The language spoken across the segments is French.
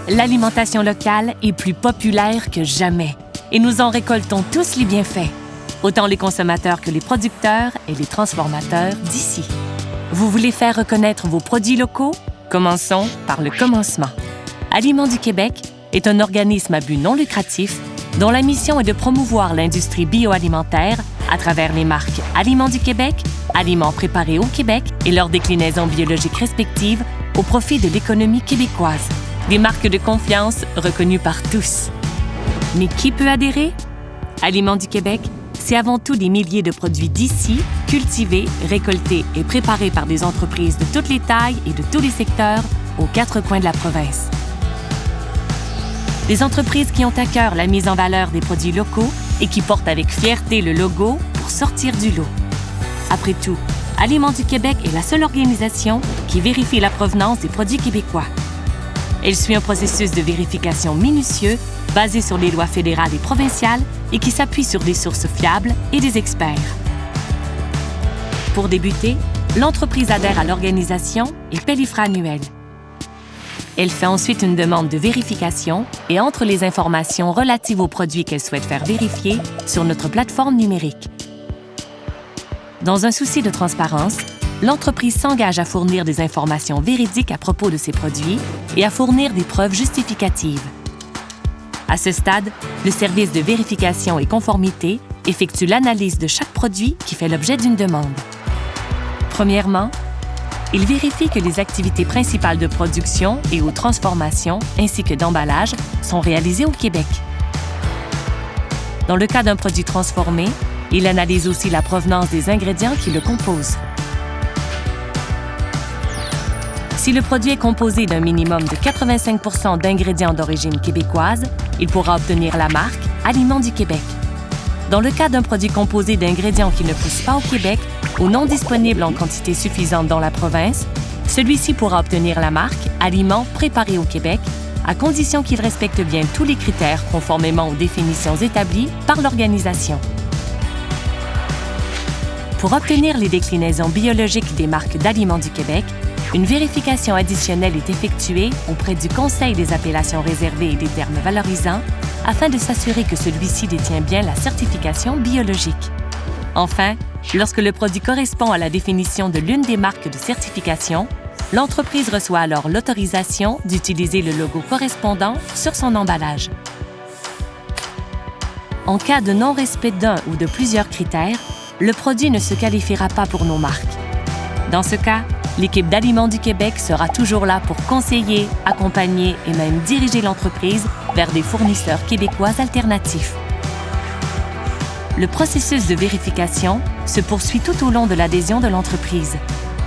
l'alimentation locale est plus populaire que jamais et nous en récoltons tous les bienfaits, autant les consommateurs que les producteurs et les transformateurs d'ici. Vous voulez faire reconnaître vos produits locaux? Commençons par le commencement. Aliments du Québec est un organisme à but non lucratif dont la mission est de promouvoir l'industrie bioalimentaire à travers les marques Aliments du Québec, Aliments préparés au Québec et leurs déclinaisons biologiques respectives au profit de l'économie québécoise. Des marques de confiance reconnues par tous. Mais qui peut adhérer? Aliments du Québec, c'est avant tout des milliers de produits d'ici, cultivés, récoltés et préparés par des entreprises de toutes les tailles et de tous les secteurs aux 4 coins de la province. Des entreprises qui ont à cœur la mise en valeur des produits locaux et qui portent avec fierté le logo pour sortir du lot. Après tout, Aliments du Québec est la seule organisation qui vérifie la provenance des produits québécois. Elle suit un processus de vérification minutieux basé sur les lois fédérales et provinciales et qui s'appuie sur des sources fiables et des experts. Pour débuter, l'entreprise adhère à l'organisation et paie les frais annuels. Elle fait ensuite une demande de vérification et entre les informations relatives aux produits qu'elle souhaite faire vérifier sur notre plateforme numérique. Dans un souci de transparence, l'entreprise s'engage à fournir des informations véridiques à propos de ses produits et à fournir des preuves justificatives. À ce stade, le service de vérification et conformité effectue l'analyse de chaque produit qui fait l'objet d'une demande. Premièrement, il vérifie que les activités principales de production et ou transformation, ainsi que d'emballage, sont réalisées au Québec. Dans le cas d'un produit transformé, il analyse aussi la provenance des ingrédients qui le composent. Si le produit est composé d'un minimum de 85 % d'ingrédients d'origine québécoise, il pourra obtenir la marque Aliments du Québec. Dans le cas d'un produit composé d'ingrédients qui ne poussent pas au Québec ou non disponibles en quantité suffisante dans la province, celui-ci pourra obtenir la marque Aliments préparés au Québec, à condition qu'il respecte bien tous les critères conformément aux définitions établies par l'organisation. Pour obtenir les déclinaisons biologiques des marques d'Aliments du Québec, une vérification additionnelle est effectuée auprès du Conseil des appellations réservées et des termes valorisants afin de s'assurer que celui-ci détient bien la certification biologique. Enfin, lorsque le produit correspond à la définition de l'une des marques de certification, l'entreprise reçoit alors l'autorisation d'utiliser le logo correspondant sur son emballage. En cas de non-respect d'un ou de plusieurs critères, le produit ne se qualifiera pas pour nos marques. Dans ce cas, l'équipe d'Aliments du Québec sera toujours là pour conseiller, accompagner et même diriger l'entreprise vers des fournisseurs québécois alternatifs. Le processus de vérification se poursuit tout au long de l'adhésion de l'entreprise.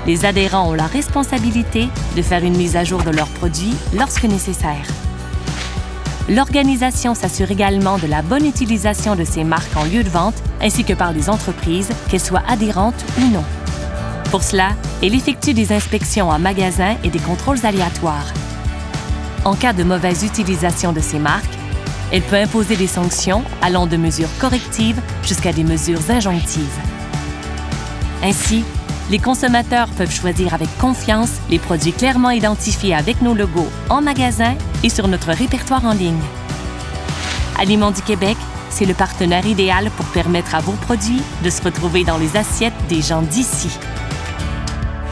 Les adhérents ont la responsabilité de faire une mise à jour de leurs produits lorsque nécessaire. L'organisation s'assure également de la bonne utilisation de ces marques en lieu de vente ainsi que par les entreprises, qu'elles soient adhérentes ou non. Pour cela, elle effectue des inspections en magasin et des contrôles aléatoires. En cas de mauvaise utilisation de ces marques, elle peut imposer des sanctions allant de mesures correctives jusqu'à des mesures injonctives. Ainsi, les consommateurs peuvent choisir avec confiance les produits clairement identifiés avec nos logos en magasin et sur notre répertoire en ligne. Aliments du Québec, c'est le partenaire idéal pour permettre à vos produits de se retrouver dans les assiettes des gens d'ici.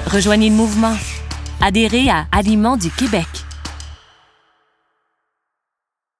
Rejoignez le mouvement. Adhérez à Aliments du Québec.